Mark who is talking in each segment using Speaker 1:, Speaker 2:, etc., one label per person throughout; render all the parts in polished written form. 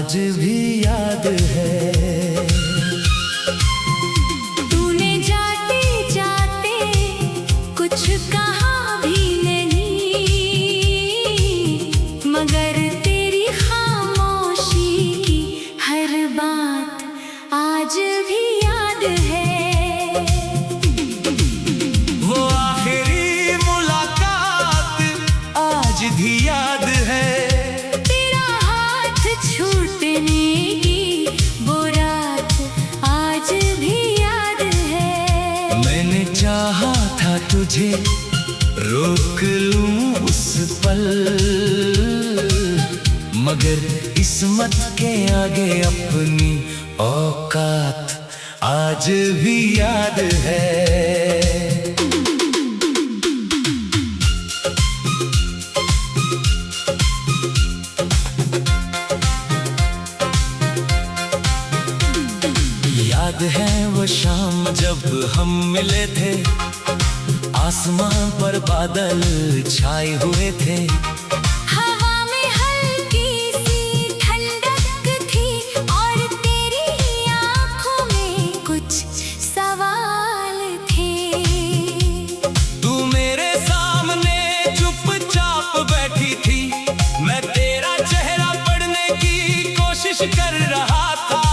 Speaker 1: आज भी याद है।
Speaker 2: तूने जाते जाते कुछ कहा भी नहीं, मगर तेरी खामोशी की हर बात आज भी याद है।
Speaker 1: वो आखिरी मुलाकात आज भी याद है।
Speaker 2: तेरा हाथ छूटने की वो रात आज भी याद है।
Speaker 1: मैंने चाहा था तुझे रोक लूं उस पल, मगर किस्मत के आगे अपनी औकात आज भी याद है। याद है वो शाम जब हम मिले थे, आसमां पर बादल छाए हुए थे।
Speaker 2: हवा में हल्की सी ठंडक थी और तेरी आंखों में कुछ सवाल थे।
Speaker 1: तू मेरे सामने चुपचाप बैठी थी, मैं तेरा चेहरा पढ़ने की कोशिश कर रहा था।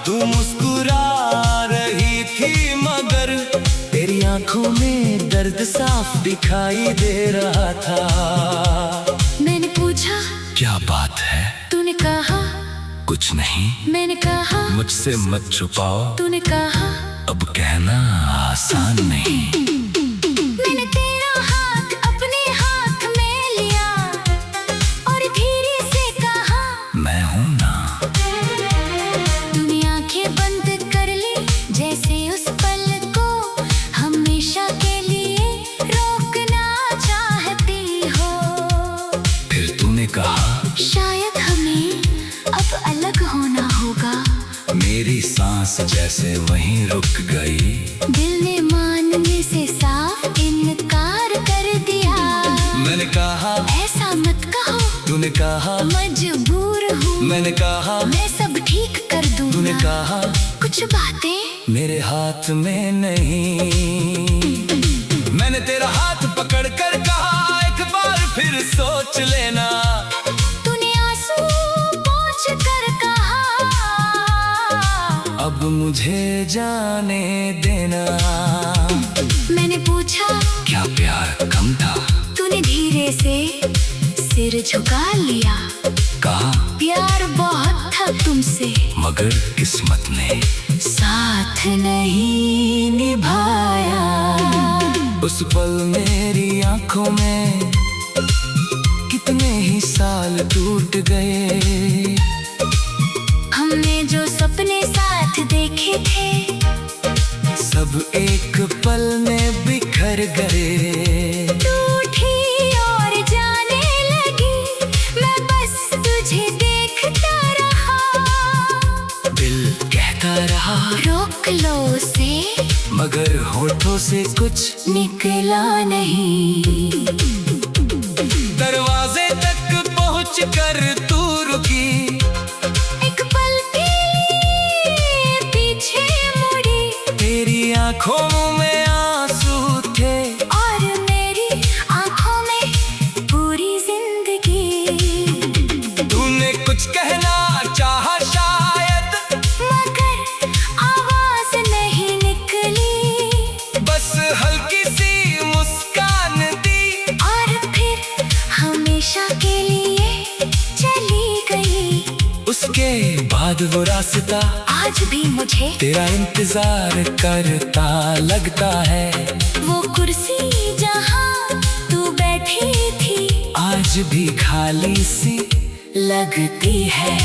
Speaker 1: तू मुस्कुरा रही थी मगर तेरी आंखों में दर्द साफ दिखाई दे रहा था।
Speaker 2: मैंने पूछा
Speaker 1: क्या बात है?
Speaker 2: तूने कहा
Speaker 1: कुछ नहीं।
Speaker 2: मैंने कहा
Speaker 1: मुझसे मत छुपाओ।
Speaker 2: तूने कहा
Speaker 1: अब कहना आसान नहीं।
Speaker 2: मैंने तेरा हाथ अपने हाथ में लिया और धीरे से कहा
Speaker 1: मैं हूं ना।
Speaker 2: तूने आंखें बंद कर ली जैसे उस पल को हमेशा के लिए रोकना चाहती हो।
Speaker 1: फिर तूने कहा
Speaker 2: शायद हमें अब अलग होना होगा।
Speaker 1: मेरी सांस जैसे वहीं रुक गई।
Speaker 2: दिल ने मानने से साफ इनकार कर दिया।
Speaker 1: मैंने कहा
Speaker 2: ऐसा मत कहो।
Speaker 1: तूने कहा
Speaker 2: मजबूर हूँ।
Speaker 1: मैंने कहा
Speaker 2: मैं सब ठीक कर दूंगा।
Speaker 1: तूने कहा
Speaker 2: कुछ बातें
Speaker 1: मेरे हाथ में नहीं। मैंने तेरा हाथ पकड़ कर कहा एक बार फिर सोच लेना।
Speaker 2: तूने आंसू पोंछ कर कहा
Speaker 1: अब मुझे जाने देना।
Speaker 2: मैंने पूछा
Speaker 1: क्या प्यार कम था?
Speaker 2: तूने धीरे से सिर झुका लिया।
Speaker 1: कहा
Speaker 2: प्यार बहुत था तुमसे
Speaker 1: मगर किस्मत ने
Speaker 2: साथ नहीं निभाया।
Speaker 1: उस पल मेरी आंखों में कितने ही साल टूट गए।
Speaker 2: हमने जो सपने साथ देखे थे
Speaker 1: सब एक पल में बिखर गए।
Speaker 2: टूटी और जाने लगी, मैं बस तुझे देखता रहा।
Speaker 1: दिल कहता रहा
Speaker 2: रोक लो उसे,
Speaker 1: मगर होठों से कुछ
Speaker 2: निकला नहीं।
Speaker 1: दरवाजे तक पहुंचकर तू रुकी।
Speaker 2: एक पल के लिए पीछे मुड़ी।
Speaker 1: तेरी आंखों में आंसू थे
Speaker 2: और मेरी आंखों में पूरी जिंदगी।
Speaker 1: तूने कुछ कहना चाहा शायद,
Speaker 2: मगर आवाज नहीं निकली।
Speaker 1: बस हल्की सी मुस्कान दी
Speaker 2: और फिर हमेशा के लिए चली गई।
Speaker 1: उसके बाद वो रास्ता
Speaker 2: आज भी मुझे
Speaker 1: तेरा इंतजार करता लगता है।
Speaker 2: वो कुर्सी जहाँ तू बैठी थी
Speaker 1: आज भी खाली सी
Speaker 2: लगती है।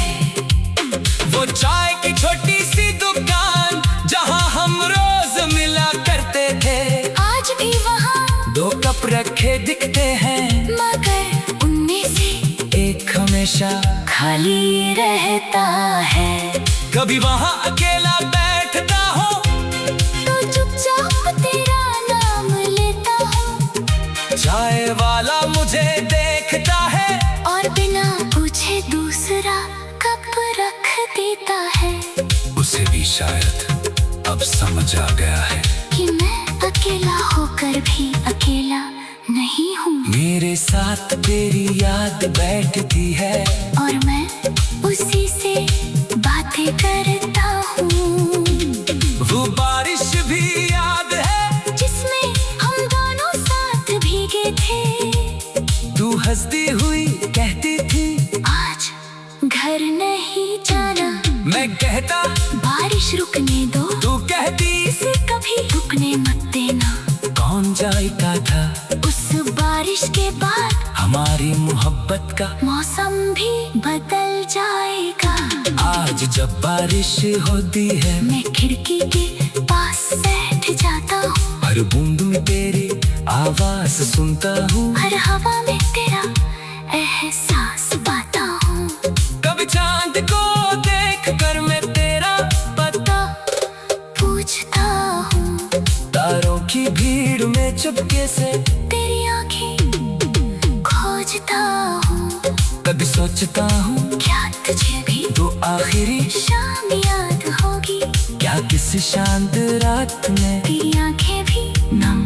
Speaker 1: वो चाय की छोटी सी दुकान जहाँ हम रोज मिला करते थे,
Speaker 2: आज भी वहाँ
Speaker 1: दो कप रखे दिखते हैं
Speaker 2: मगर उनमें से
Speaker 1: एक हमेशा
Speaker 2: खाली रहता है।
Speaker 1: कभी वहाँ अकेला बैठता हूँ
Speaker 2: तो चुपचाप तेरा नाम लेता हूँ।
Speaker 1: चाय वाला मुझे देखता है
Speaker 2: और बिना पूछे दूसरा
Speaker 1: समझ आ गया है
Speaker 2: कि मैं अकेला होकर भी अकेला नहीं हूँ।
Speaker 1: मेरे साथ तेरी याद बैठती है
Speaker 2: और मैं उसी से बातें करता हूँ।
Speaker 1: वो बारिश भी याद है
Speaker 2: जिसमें हम दोनों साथ भीगे थे।
Speaker 1: तू हंसती हुई कहती थी
Speaker 2: आज घर नहीं जाना।
Speaker 1: मैं कहता
Speaker 2: बारिश रुकने दो।
Speaker 1: तू कहती
Speaker 2: इसे कभी रुकने मत देना।
Speaker 1: कौन जायका था
Speaker 2: उस बारिश के बाद
Speaker 1: हमारी मोहब्बत का
Speaker 2: मौसम भी बदल जाएगा।
Speaker 1: आज जब बारिश होती है
Speaker 2: मैं खिड़की के पास बैठ जाता हूँ।
Speaker 1: हर बूंद में तेरी आवाज सुनता हूँ।
Speaker 2: हर हवा में तेरा एहसास पाता हूँ।
Speaker 1: कभी चांद को देख कर मैं तेरा पता
Speaker 2: पूछता हूँ।
Speaker 1: तारों की भीड़ में चुपके से
Speaker 2: तेरी आँखें खोजता हूँ।
Speaker 1: कभी सोचता हूँ
Speaker 2: क्या तुझे भी
Speaker 1: तो आखिरी
Speaker 2: शाम याद होगी।
Speaker 1: क्या किसी शांत रात में
Speaker 2: तेरी आँखें भी नम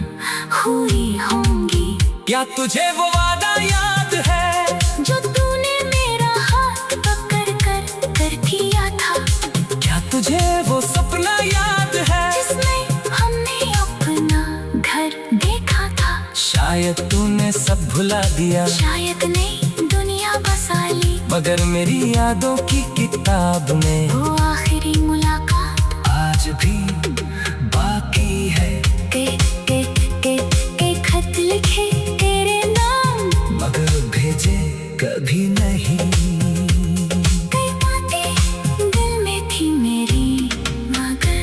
Speaker 2: हुई होंगी।
Speaker 1: क्या तुझे वो वादा याद है
Speaker 2: जो तूने मेरा हाथ पकड़ कर किया था।
Speaker 1: क्या तुझे वो सपना याद है
Speaker 2: जिसमें हमने अपना घर देखा था।
Speaker 1: शायद तूने सब भुला दिया
Speaker 2: शायद नहीं दुनिया बसा ली।
Speaker 1: मगर मेरी यादों की किताब में
Speaker 2: वो आखिरी मुलाकात
Speaker 1: आज भी बाकी है।
Speaker 2: के खत लिखे तेरे नाम।
Speaker 1: मगर भेजे कभी नहीं।
Speaker 2: कई बातें दिल में थी मेरी मगर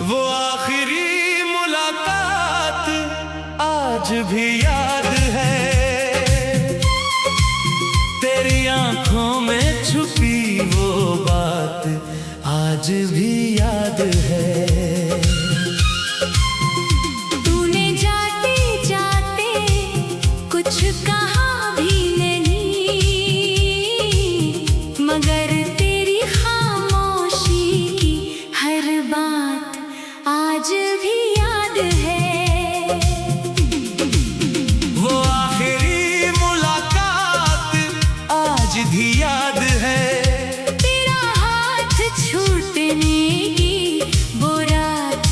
Speaker 1: वो आखिरी मुलाकात आज भी याद है। तेरी आंखों में छुपी वो बात आज भी याद है।
Speaker 2: तूने जाते जाते कुछ कहा भी नहीं। मगर तेरी खामोशी की हर बात आज भी याद है।
Speaker 1: वो आखिरी मुलाकात आज भी याद है।
Speaker 2: तेरा हाथ छूटने की वो रात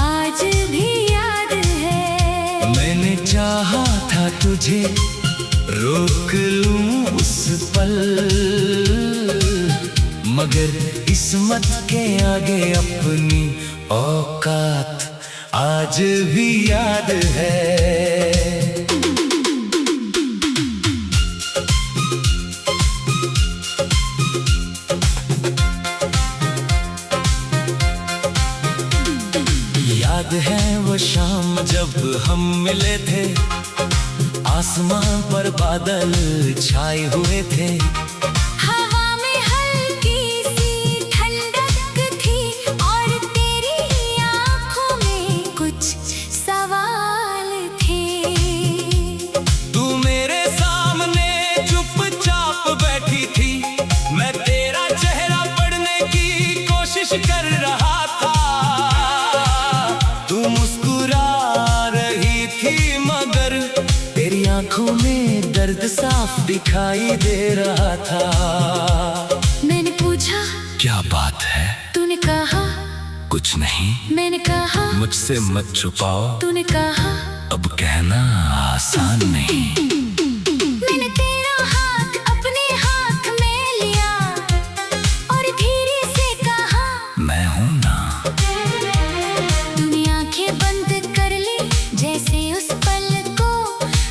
Speaker 2: आज भी याद है।
Speaker 1: मैंने चाहा था तुझे रोक लूं उस पल। मगर किस्मत के आगे अपनी औकात आज भी याद है। याद है वो शाम जब हम मिले थे। आसमान पर बादल छाए हुए थे।
Speaker 2: हवा में हल्की सी ठंडक थी। और तेरी आँखों में कुछ सवाल थे।
Speaker 1: तू मेरे सामने चुपचाप बैठी थी। मैं तेरा चेहरा पढ़ने की कोशिश कर रहा था। तू मुस्कुरा रही थी मगर तेरी आंखों में दर्द साफ दिखाई दे रहा था।
Speaker 2: मैंने पूछा
Speaker 1: क्या बात है?
Speaker 2: तूने कहा
Speaker 1: कुछ नहीं।
Speaker 2: मैंने कहा
Speaker 1: मुझसे मत छुपाओ।
Speaker 2: तूने कहा
Speaker 1: अब कहना आसान नहीं।
Speaker 2: मैंने तेरा हाथ अपने हाथ में लिया और धीरे से कहा
Speaker 1: मैं हूं ना।
Speaker 2: तूने आंखें बंद कर ली जैसे उस पल को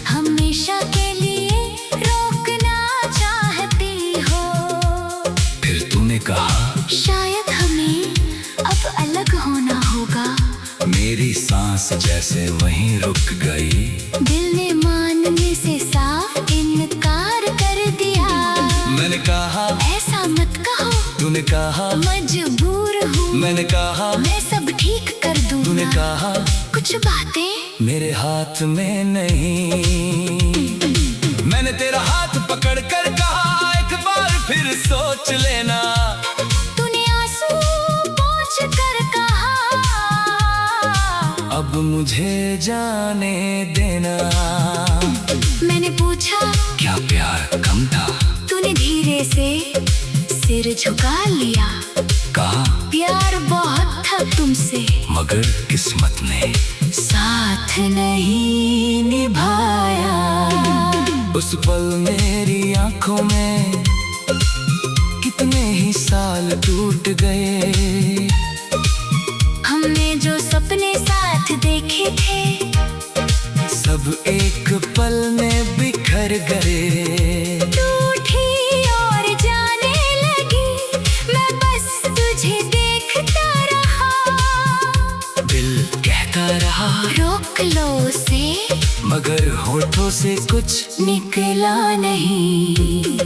Speaker 2: हमेशा के लिए रोकना चाहती हो।
Speaker 1: फिर तूने कहा
Speaker 2: शायद हमें अब अलग होना होगा।
Speaker 1: मेरी सांस जैसे जैसे वहीं रुक गई।
Speaker 2: दिल ने मानने से साफ इनकार कर दिया।
Speaker 1: मैंने कहा
Speaker 2: ऐसा मत कहो,
Speaker 1: तूने कहा
Speaker 2: मजबूर हूँ।
Speaker 1: मैंने कहा
Speaker 2: मैं सब ठीक कर दूंगा।
Speaker 1: तूने कहा
Speaker 2: कुछ बातें
Speaker 1: मेरे हाथ में नहीं। मैंने तेरा हाथ पकड़ कर कहा एक बार फिर सोच लेना।
Speaker 2: तूने आंसू पोंछ कर कहा
Speaker 1: अब मुझे जाने देना।
Speaker 2: मैंने पूछा
Speaker 1: क्या प्यार कम था?
Speaker 2: तूने धीरे से सिर झुका लिया।
Speaker 1: कहा
Speaker 2: प्यार बहुत था तुमसे,
Speaker 1: मगर किस्मत ने
Speaker 2: साथ नहीं निभाया।
Speaker 1: उस पल मेरी आंखों में कितने ही साल टूट गए।
Speaker 2: हमने जो सपने साथ देखे थे,
Speaker 1: सब एक पल में बिखर गए।
Speaker 2: टूटी और जाने लगी, मैं बस तुझे देखता रहा।
Speaker 1: दिल कहता रहा
Speaker 2: रोक लो उसे,
Speaker 1: मगर होठों से कुछ
Speaker 2: निकला नहीं।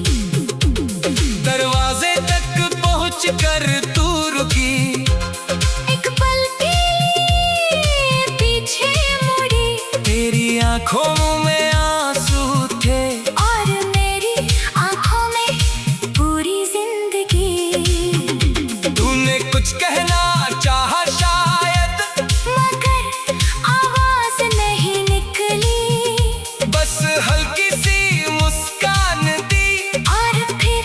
Speaker 1: दरवाजे तक पहुँच कर तू रुकी।
Speaker 2: एक पल के लिए पीछे मुड़ी।
Speaker 1: तेरी आंखों में आंसू थे
Speaker 2: और मेरी आंखों में पूरी जिंदगी।
Speaker 1: तूने कुछ कहना चाहा शायद,
Speaker 2: मगर आवाज नहीं निकली।
Speaker 1: बस हल्की सी मुस्कान दी
Speaker 2: और फिर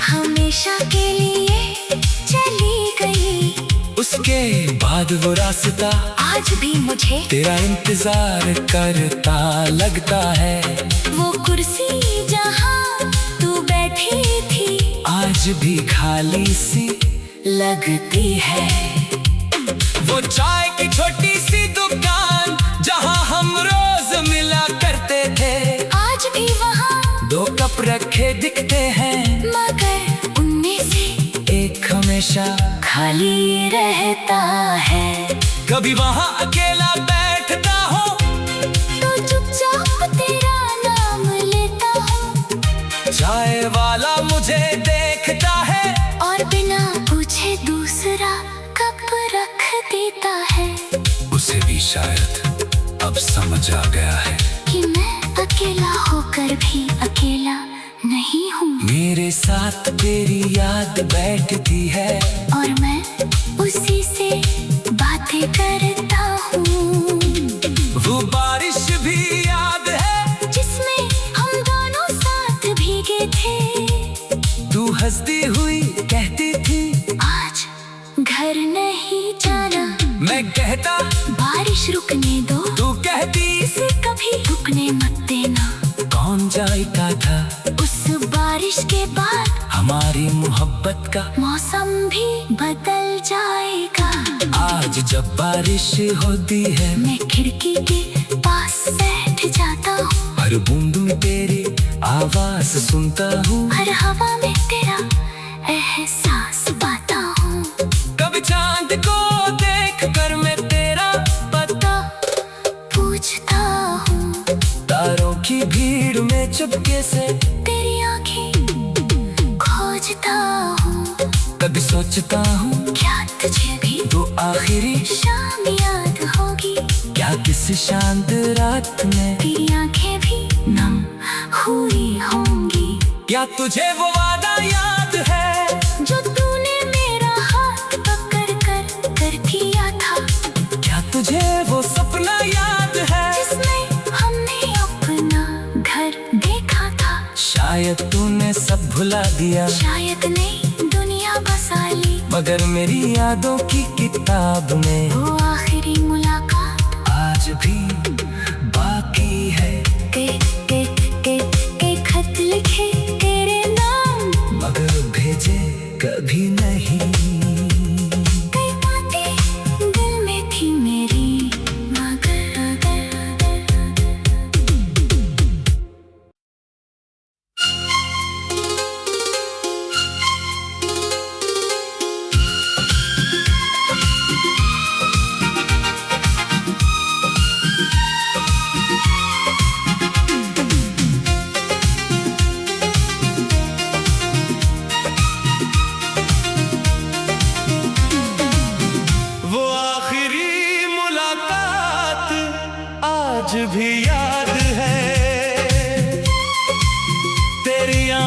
Speaker 2: हमेशा के लिए चली गई।
Speaker 1: उसके बाद वो रास्ता
Speaker 2: आज भी मुझे
Speaker 1: तेरा इंतजार करता लगता है।
Speaker 2: वो कुर्सी जहाँ तू बैठी थी,
Speaker 1: आज भी खाली सी
Speaker 2: लगती है।
Speaker 1: वो चाय की छोटी सी दुकान जहाँ हम रोज मिला करते थे,
Speaker 2: आज भी वहाँ
Speaker 1: दो कप रखे दिखते हैं,
Speaker 2: मगर उनमें से
Speaker 1: एक हमेशा
Speaker 2: खाली रहता है।
Speaker 1: कभी वहाँ अकेला बैठता हूँ
Speaker 2: तो चुपचाप तेरा नाम लेता हूँ।
Speaker 1: चाय वाला मुझे देखता है
Speaker 2: और बिना पूछे दूसरा कप रख देता है।
Speaker 1: उसे भी शायद अब समझ आ गया है
Speaker 2: कि मैं अकेला होकर भी अकेला नहीं हूँ।
Speaker 1: मेरे साथ तेरी याद बैठती है
Speaker 2: और मैं उसी से बातें करता हूँ।
Speaker 1: वो बारिश भी याद है
Speaker 2: जिसमें हम दोनों साथ भीगे थे।
Speaker 1: तू हंसती हुई कहती थी
Speaker 2: आज घर नहीं जाना।
Speaker 1: मैं कहता
Speaker 2: बारिश रुकने दो,
Speaker 1: तू कहती
Speaker 2: इसे कभी रुकने मत देना।
Speaker 1: कौन जानता था
Speaker 2: उस बारिश के बाद
Speaker 1: हमारी मोहब्बत का
Speaker 2: मौसम भी बदल जाएगा।
Speaker 1: आज जब बारिश होती है
Speaker 2: मैं खिड़की के पास बैठ जाता हूँ।
Speaker 1: हर बूंद में तेरी आवाज सुनता हूँ,
Speaker 2: हर हवा में तेरा एहसास पाता हूँ।
Speaker 1: कभी चांद को देख कर मैं तेरा पता
Speaker 2: पूछता हूँ।
Speaker 1: तारों की भीड़ में चुपके से
Speaker 2: तेरी आँखें खोजता हूँ।
Speaker 1: कभी सोचता हूँ
Speaker 2: क्या तुझे भी
Speaker 1: तो आखिरी
Speaker 2: शाम याद होगी?
Speaker 1: क्या किसी शांत रात में
Speaker 2: तेरी आँखें भी नम हुई होंगी।
Speaker 1: क्या तुझे वो वादा याद है
Speaker 2: जो तूने मेरा हाथ पकड़ कर किया था।
Speaker 1: क्या तुझे वो सपना याद है
Speaker 2: जिसमें हमने अपना घर देखा था।
Speaker 1: शायद तूने सब भुला दिया,
Speaker 2: शायद नई दुनिया बसा ली।
Speaker 1: मगर मेरी यादों की किताब में
Speaker 2: वो आखिरी मुलाकात
Speaker 1: आज भी बाकी है।
Speaker 2: के खत लिखे तेरे नाम,
Speaker 1: मगर भेजे कभी नहीं।
Speaker 2: कई बातें दिल में थी मेरी, मगर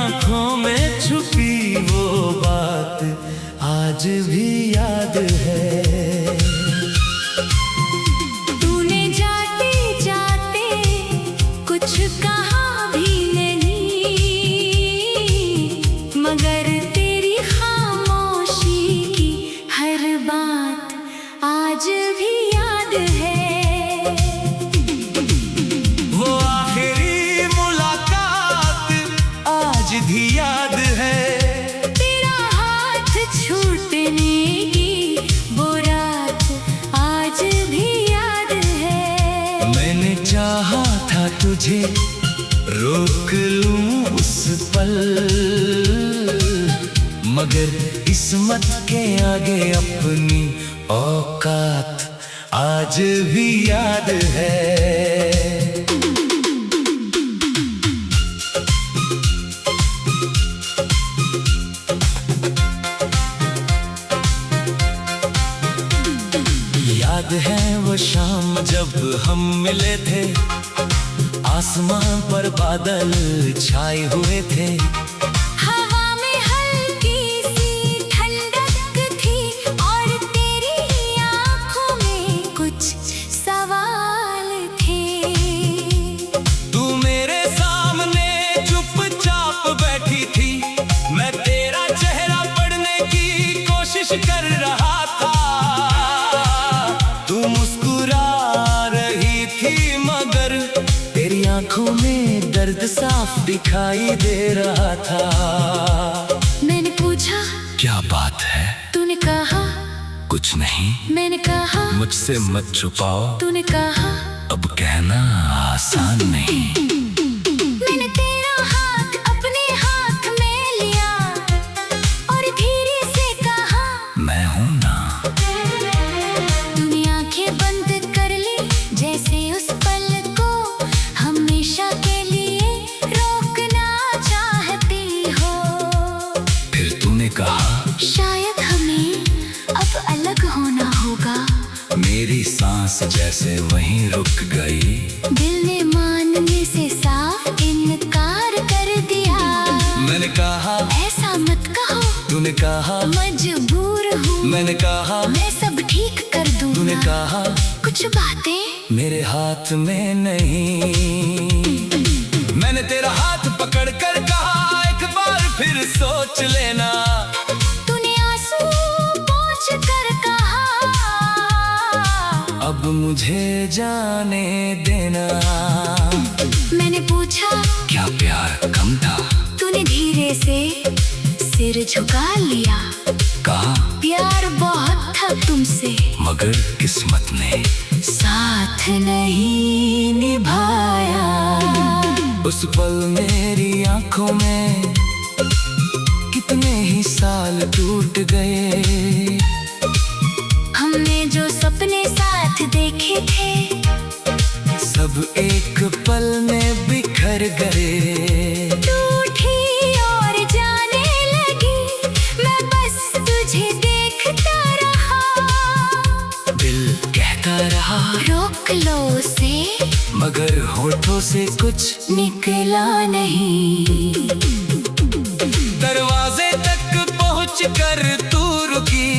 Speaker 1: आंखों में छुपी वो बात आज भी याद है।
Speaker 2: तूने जाते जाते कुछ कहा भी नहीं, मगर तेरी खामोशी की हर बात आज भी याद है।
Speaker 1: वो आखिरी मुलाकात आज भी याद है।
Speaker 2: तेरा हाथ छूटने की वो रात आज भी याद है।
Speaker 1: मैंने चाहा था तुझे रोक लूं उस पल, मगर किस्मत के आगे अपनी औकात आज भी याद है। याद है वो शाम जब हम मिले थे, आसमान पर बादल छाए हुए थे।
Speaker 2: हवा में हल्की सी ठंडक थी और तेरी आंखों में कुछ सवाल थे।
Speaker 1: तू मेरे सामने चुपचाप बैठी थी, मैं तेरा चेहरा पढ़ने की कोशिश कर रहा था। तू मुस्कुरा रही थी मगर तेरी आंखों में दर्द साफ दिखाई दे रहा था।
Speaker 2: मैंने पूछा
Speaker 1: क्या बात है?
Speaker 2: तूने कहा
Speaker 1: कुछ नहीं।
Speaker 2: मैंने कहा
Speaker 1: मुझसे मत छुपाओ,
Speaker 2: तूने कहा
Speaker 1: अब कहना आसान नहीं।
Speaker 2: मैंने तेरा हाथ अपने हाथ में लिया और धीरे से कहा
Speaker 1: मैं हूं ना।
Speaker 2: तूने आंखें बंद कर ली जैसे उस पल को हमेशा के लिए रोकना चाहती हो।
Speaker 1: फिर तूने कहा
Speaker 2: शायद हमें अब अलग होना होगा।
Speaker 1: मेरी सांस जैसे वहीं रुक गई।
Speaker 2: दिल ने मानने से साफ इनकार कर दिया।
Speaker 1: मैंने कहा
Speaker 2: ऐसा मत कहो,
Speaker 1: तूने कहा
Speaker 2: मजबूर हूँ।
Speaker 1: मैंने कहा
Speaker 2: मैं सब ठीक कर दूंगा।
Speaker 1: तूने कहा
Speaker 2: कुछ बातें
Speaker 1: मेरे हाथ में नहीं। मैंने तेरा हाथ पकड़ कर कहा एक बार फिर सोच लेना।
Speaker 2: तूने आंसू पोंछ कर कहा
Speaker 1: अब मुझे जाने देना।
Speaker 2: मैंने पूछा
Speaker 1: क्या प्यार कम था?
Speaker 2: तूने धीरे से सिर झुका लिया।
Speaker 1: कहा
Speaker 2: प्यार बहुत था तुमसे
Speaker 1: मगर किस्मत ने
Speaker 2: साथ नहीं निभाया।
Speaker 1: उस पल मेरी आंखों में कितने ही साल टूट गए।
Speaker 2: हमने जो सपने साथ देखे थे
Speaker 1: सब एक पल में बिखर गए।
Speaker 2: टूटी और जाने लगी, मैं बस तुझे देखता रहा।
Speaker 1: दिल कहता रहा
Speaker 2: रोक लो उसे,
Speaker 1: मगर होठों से कुछ
Speaker 2: निकला नहीं।
Speaker 1: दरवाजे तक पहुंच कर तू रुकी।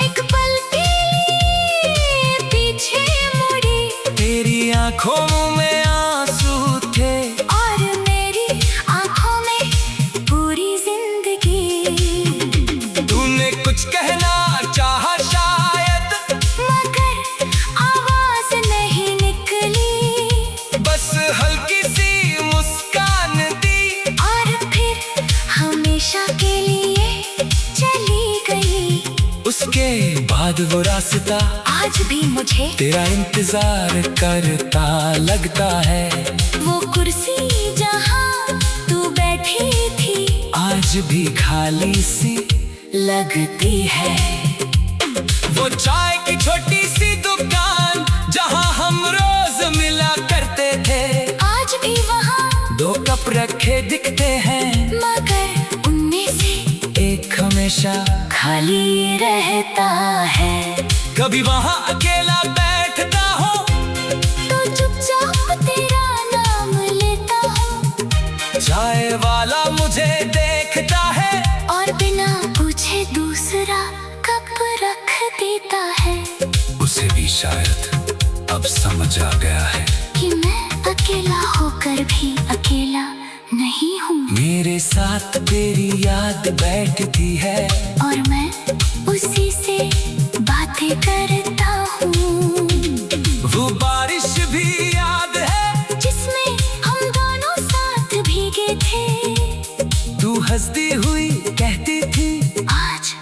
Speaker 2: एक पल के लिए पीछे मुड़ी
Speaker 1: तेरी आंखों में आंसू थे
Speaker 2: और मेरी आंखों में पूरी जिंदगी।
Speaker 1: तूने कुछ कहना चाहा शायद,
Speaker 2: मगर आवाज नहीं निकली।
Speaker 1: बस हल्की सी मुस्कान दी
Speaker 2: और फिर हमेशा के लिए चली गई।
Speaker 1: उसके बाद वो रास्ता
Speaker 2: आज भी मुझे
Speaker 1: तेरा इंतजार करता लगता है।
Speaker 2: वो कुर्सी जहाँ तू बैठी थी
Speaker 1: आज भी खाली सी
Speaker 2: लगती है।
Speaker 1: वो चाय की छोटी सी दुकान जहाँ हम रोज मिला करते थे,
Speaker 2: आज भी वहाँ
Speaker 1: दो कप रखे दिखते हैं
Speaker 2: मगर उनमें से
Speaker 1: एक हमेशा
Speaker 2: खाली रहता है।
Speaker 1: कभी वहाँ अकेला बैठता हूँ
Speaker 2: तो चुपचाप तेरा नाम लेता हूँ।
Speaker 1: चाय वाला शायद अब समझ आ गया है
Speaker 2: कि मैं अकेला होकर भी अकेला नहीं हूँ।
Speaker 1: मेरे साथ तेरी याद बैठती है
Speaker 2: और मैं उसी से बातें करता हूँ।
Speaker 1: वो बारिश भी याद है
Speaker 2: जिसमें हम दोनों साथ भीगे थे।
Speaker 1: तू हंसती हुई कहती थी
Speaker 2: आज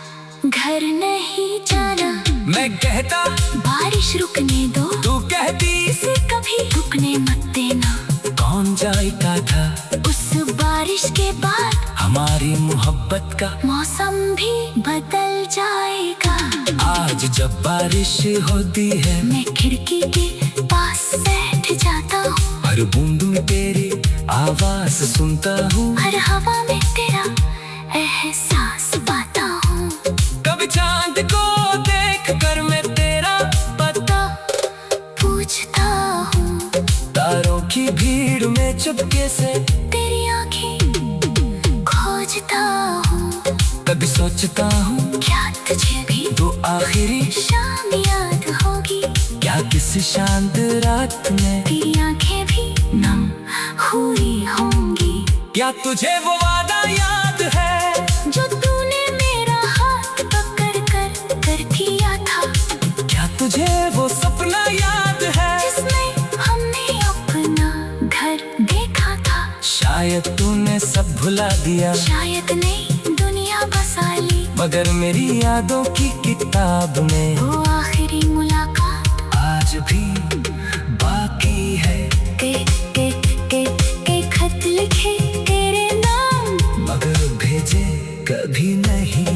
Speaker 2: घर नहीं जाना।
Speaker 1: मैं कहता
Speaker 2: बारिश रुकने दो।
Speaker 1: तू कहती
Speaker 2: इसे कभी रुकने मत देना।
Speaker 1: कौन जायका था
Speaker 2: उस बारिश के बाद
Speaker 1: हमारी मोहब्बत का
Speaker 2: मौसम भी बदल जाएगा।
Speaker 1: आज जब बारिश होती है
Speaker 2: मैं खिड़की के पास बैठ जाता हूँ।
Speaker 1: हर बूंद में तेरी आवाज सुनता हूँ।
Speaker 2: हर हवा में तेरा एहसास पाता हूँ।
Speaker 1: कभी चांद को देख कर मैं तेरा पता
Speaker 2: पूछता हूँ।
Speaker 1: तारों की भीड़ में चुपके से
Speaker 2: तेरी आँखें खोजता हूँ।
Speaker 1: कभी सोचता हूँ
Speaker 2: क्या तुझे भी
Speaker 1: तो आखिरी
Speaker 2: शाम याद होगी।
Speaker 1: क्या किसी शांत रात में
Speaker 2: तेरी आँखें भी नम हुई होंगी।
Speaker 1: क्या तुझे वो वादा याद है
Speaker 2: जो तूने मेरा हाथ पकड़ कर किया था।
Speaker 1: क्या तुझे वो सपना याद है
Speaker 2: जिसमें हमने अपना घर देखा था।
Speaker 1: शायद तूने सब भुला दिया
Speaker 2: शायद नई दुनिया बसा ली।
Speaker 1: मगर मेरी यादों की किताब में
Speaker 2: वो आखिरी मुलाकात
Speaker 1: आज भी बाकी है।
Speaker 2: के खत लिखे तेरे नाम।
Speaker 1: मगर भेजे कभी नहीं।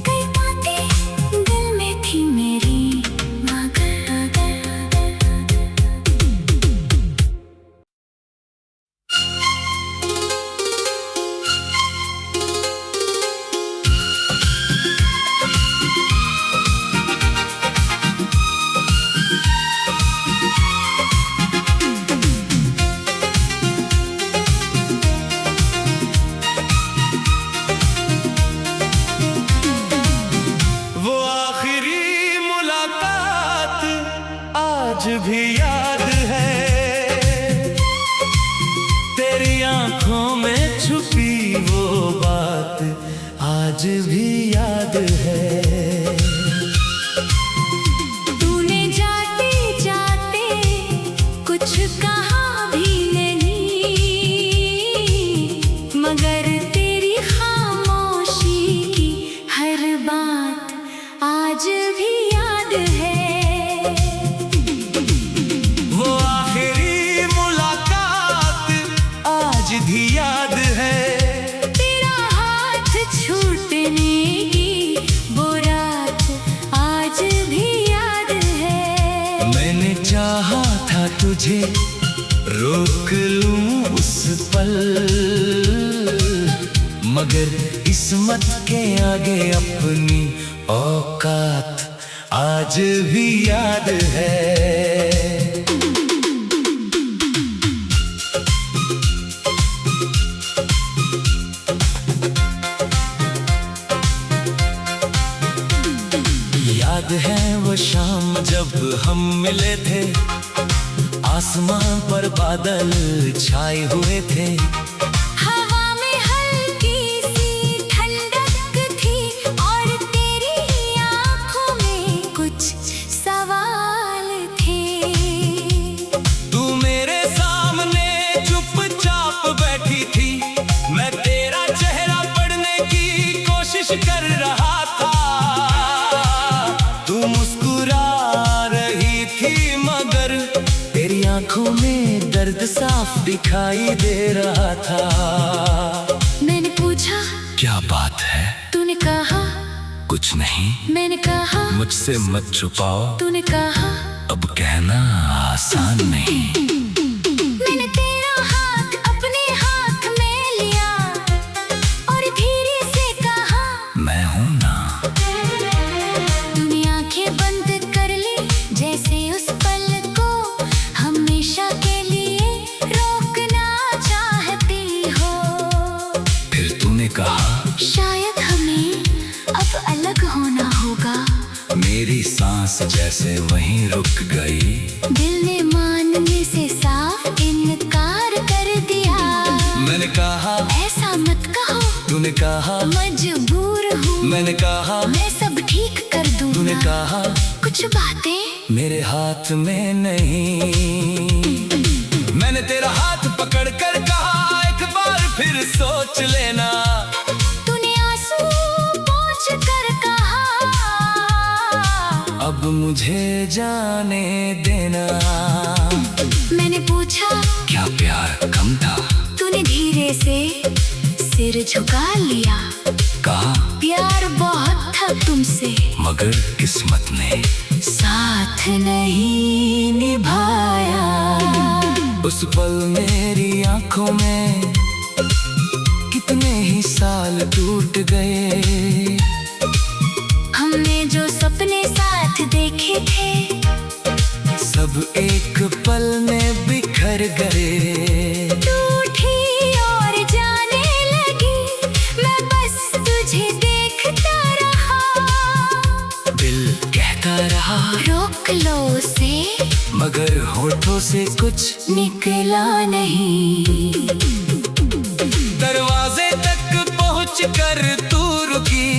Speaker 2: कई बातें दिल में थी मेरी मगर
Speaker 1: वो आखिरी मुलाकात आज भी याद है। तेरी आंखों में छुपी वो बात आज भी याद है।
Speaker 2: तूने जाते जाते कुछ कहा भी नहीं। मगर तेरी खामोशी की हर बात आज भी याद है।
Speaker 1: वो आखिरी मुलाकात आज भी याद है।
Speaker 2: तेरा हाथ छूटने की वो रात आज भी याद है।
Speaker 1: मैंने चाहा था तुझे रोक लूं उस पल। मगर किस्मत के आगे अपनी औकात आज भी याद है। याद है वो शाम जब हम मिले थे। आसमां पर बादल छाए हुए थे।
Speaker 2: हवा में हल्की सी ठंडक थी। और तेरी आँखों में कुछ सवाल थे।
Speaker 1: तू मेरे सामने चुपचाप बैठी थी। मैं तेरा चेहरा पढ़ने की कोशिश कर रहा था। तू मुस्कुरा रही थी मगर तेरी आंखों में दर्द साफ दिखाई दे रहा था।
Speaker 2: मैंने पूछा
Speaker 1: क्या बात है?
Speaker 2: तूने कहा
Speaker 1: कुछ नहीं।
Speaker 2: मैंने कहा
Speaker 1: मुझसे मत छुपाओ।
Speaker 2: तूने कहा
Speaker 1: अब कहना आसान नहीं।
Speaker 2: मैंने तेरा हाथ अपने हाथ में लिया और धीरे से कहा
Speaker 1: मैं हूं ना।
Speaker 2: तूने आंखें बंद कर ली जैसे उस पल को हमेशा के लिए रोकना चाहती हो।
Speaker 1: फिर तूने कहा
Speaker 2: शायद हमें अब अलग होना होगा।
Speaker 1: मेरी सांस जैसे वहीं रुक गई।
Speaker 2: दिल ने मानने से साफ इनकार कर दिया।
Speaker 1: मैंने कहा
Speaker 2: ऐसा मत कहो,
Speaker 1: तूने कहा
Speaker 2: मजबूर हूँ।
Speaker 1: मैंने कहा
Speaker 2: मैं सब ठीक कर दूंगा।
Speaker 1: तूने कहा
Speaker 2: कुछ बातें
Speaker 1: मेरे हाथ में नहीं। मैंने तेरा हाथ पकड़ कर कहा एक बार फिर सोच लेना।
Speaker 2: तूने आंसू पोंछ कर कहा
Speaker 1: अब मुझे जाने देना।
Speaker 2: मैंने पूछा
Speaker 1: क्या प्यार कम था?
Speaker 2: तूने धीरे से सिर झुका लिया।
Speaker 1: कहा
Speaker 2: प्यार बहुत था तुमसे,
Speaker 1: मगर किस्मत ने
Speaker 2: साथ नहीं निभाया।
Speaker 1: उस पल मेरी आंखों में कितने ही साल टूट गए।
Speaker 2: हमने जो सपने साथ देखे थे
Speaker 1: सब एक पल में बिखर गए।
Speaker 2: टूटी और जाने लगी, मैं बस तुझे देखता रहा।
Speaker 1: दिल कहता रहा
Speaker 2: रोक लो उसे,
Speaker 1: मगर होठों से कुछ
Speaker 2: निकला नहीं।
Speaker 1: दरवाजे तक पहुँच कर तू रुकी।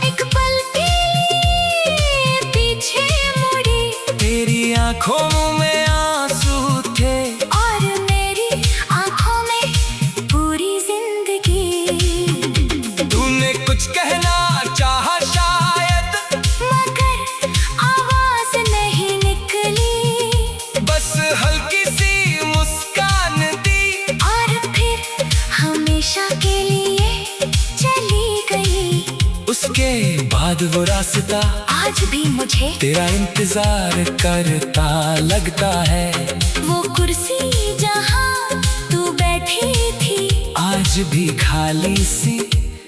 Speaker 2: एक पल के लिए पीछे मुड़ी।
Speaker 1: तेरी आंखों में आंसू थे
Speaker 2: और मेरी आंखों में पूरी जिंदगी।
Speaker 1: तूने कुछ कहना चाहा शायद,
Speaker 2: मगर आवाज नहीं निकली।
Speaker 1: बस हल्की सी मुस्कान दी
Speaker 2: और फिर हमेशा के लिए चली गई।
Speaker 1: उसके बाद वो रास्ता
Speaker 2: आज भी मुझे
Speaker 1: तेरा इंतजार करता लगता है।
Speaker 2: वो कुर्सी जहाँ तू बैठी थी
Speaker 1: आज भी खाली सी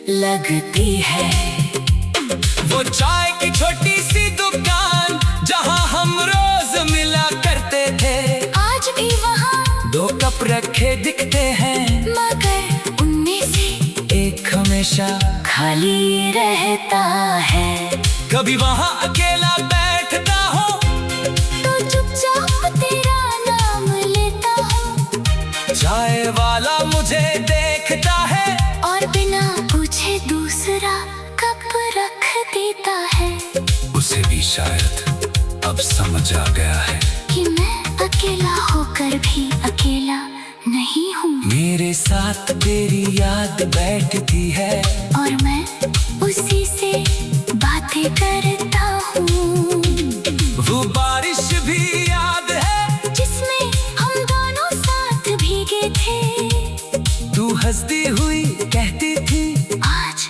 Speaker 2: लगती है।
Speaker 1: वो चाय की छोटी सी दुकान जहाँ हम रोज मिला करते थे।
Speaker 2: आज भी वहाँ
Speaker 1: दो कप रखे दिखते हैं,
Speaker 2: मगर उनमें से
Speaker 1: एक हमेशा
Speaker 2: खाली रहता है।
Speaker 1: कभी वहाँ अकेला बैठता हूँ
Speaker 2: तो चुपचाप तेरा नाम लेता हूँ।
Speaker 1: चाय वाला मुझे देखता है
Speaker 2: और बिना पूछे दूसरा कप रख देता है।
Speaker 1: उसे भी शायद अब समझ आ गया है
Speaker 2: कि मैं अकेला होकर भी अकेला नहीं हूँ।
Speaker 1: मेरे साथ तेरी याद बैठती है
Speaker 2: और मैं उसी से बातें करता हूँ।
Speaker 1: वो बारिश भी याद है
Speaker 2: जिसमें हम दोनों साथ भीगे थे।
Speaker 1: तू हंसती हुई कहती थी
Speaker 2: आज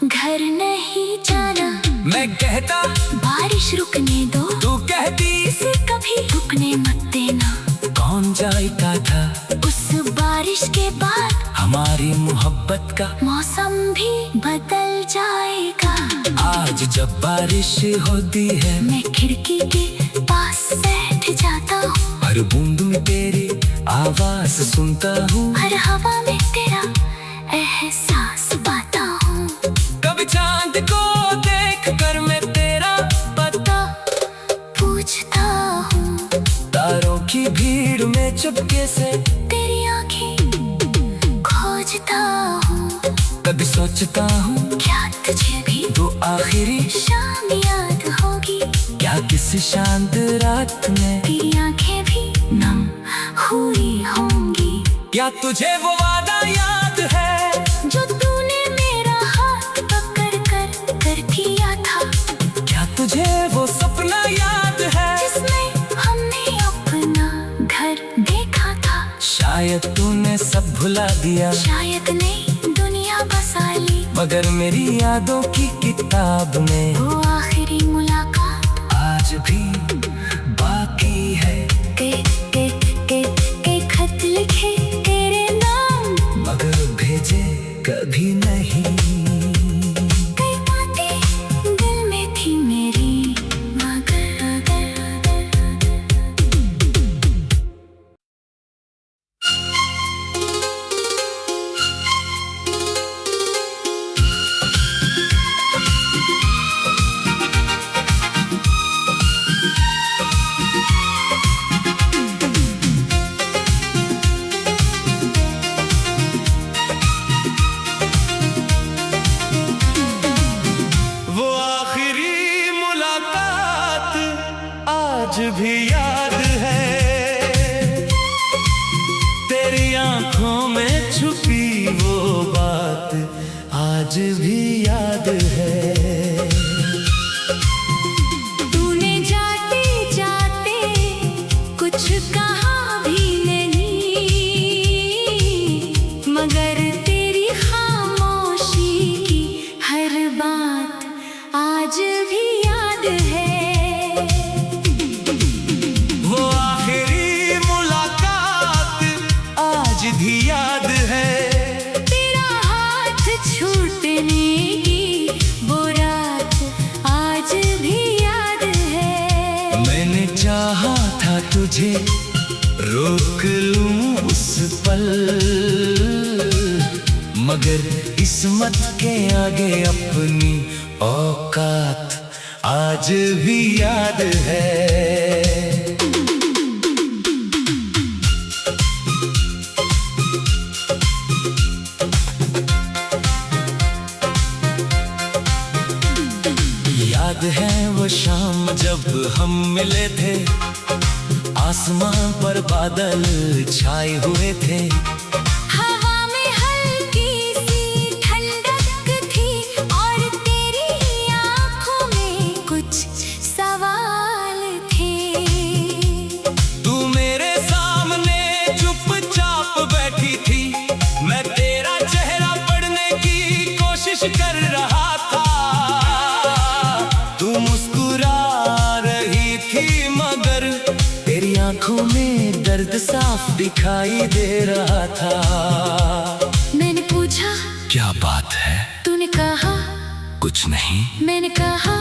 Speaker 2: घर नहीं जाना।
Speaker 1: मैं कहता
Speaker 2: बारिश रुकने दो,
Speaker 1: तू कहती
Speaker 2: इसे कभी रुकने मत देना।
Speaker 1: कौन जानता था
Speaker 2: उस बारिश के बाद
Speaker 1: हमारी मोहब्बत का
Speaker 2: मौसम भी बदल जाएगा।
Speaker 1: आज जब बारिश होती है
Speaker 2: मैं खिड़की के पास बैठ जाता हूँ।
Speaker 1: हर बूंद में तेरी आवाज सुनता हूँ।
Speaker 2: हर हवा में तेरा एहसास पाता हूँ।
Speaker 1: कभी चांद को देख कर मैं तेरा पता
Speaker 2: पूछता हूँ।
Speaker 1: तारों की भीड़ में चुपके से
Speaker 2: तेरी आँखें खोजता हूँ।
Speaker 1: कभी सोचता हूँ
Speaker 2: क्या तुझे भी
Speaker 1: वो आखिरी
Speaker 2: शाम याद होगी?
Speaker 1: क्या किसी शांत रात में
Speaker 2: तेरी आँखें भी नम हुई होंगी।
Speaker 1: क्या तुझे वो वादा याद है
Speaker 2: जो तूने मेरा हाथ पकड़ कर किया था।
Speaker 1: क्या तुझे वो सपना याद है
Speaker 2: जिसमें हमने अपना घर देखा था।
Speaker 1: शायद तूने सब भुला दिया
Speaker 2: शायद नहीं दुनिया बसा ली।
Speaker 1: मगर मेरी यादों की किताब में
Speaker 2: वो आखिरी मुलाकात
Speaker 1: आज भी बाकी है।
Speaker 2: के खत लिखे तेरे नाम,
Speaker 1: मगर भेजे कभी नहीं।
Speaker 2: कई बातें दिल में थी मेरी, मगर
Speaker 1: आज भी याद है।
Speaker 2: तूने जाते जाते कुछ कहा भी नहीं, मगर तेरी खामोशी की हर बात आज भी याद है।
Speaker 1: वो आखिरी मुलाकात आज भी याद है।
Speaker 2: तेरा हाथ छूटने की वो रात आज भी याद है।
Speaker 1: मैंने चाहा था तुझे रोक लूं उस पल, मगर किस्मत के आगे अपनी औकात आज भी याद है। याद है वो शाम जब हम मिले थे, आसमां पर बादल छाए हुए थे।
Speaker 2: हवा में हल्की सी ठंडक थी और तेरी आंखों में कुछ सवाल थे।
Speaker 1: तू मेरे सामने चुपचाप बैठी थी, मैं तेरा चेहरा पढ़ने की कोशिश कर रहा था। तू मुस्कुरा रही थी मगर तेरी आंखों में दर्द साफ दिखाई दे रहा था।
Speaker 2: मैंने पूछा
Speaker 1: क्या बात है?
Speaker 2: तूने कहा
Speaker 1: कुछ नहीं।
Speaker 2: मैंने कहा